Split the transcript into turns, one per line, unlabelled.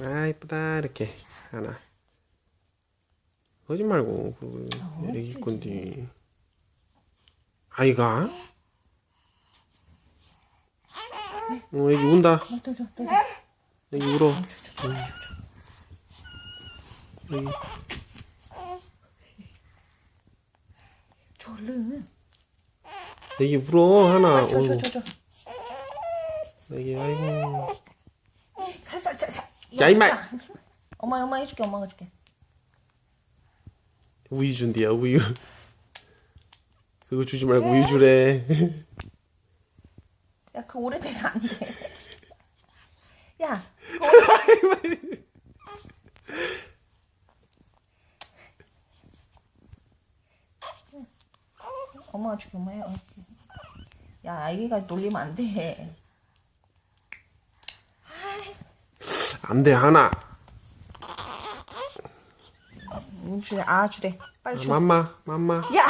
아, 이쁘다. 이렇게 하나. 거짓 말고 그 애기 건디. 아이가? 애기 운다.
또 줘.
애기 울어. 애기.
줘, 얼른.
애기 울어 하나.
줘.
애기 아이고.
살살.
야, 임마.
엄마 해줄게. 엄마가 줄게.
우유 준디야 우유. 그거 주지 말고 우유 주래.
야, 그 오래돼서 안 돼. 야, 엄마가 줄게. 엄마 해. 야, 아기가 놀리면 안 돼.
안 돼 하나.
주래. 주래. 빨리 줘.
맘마.
야!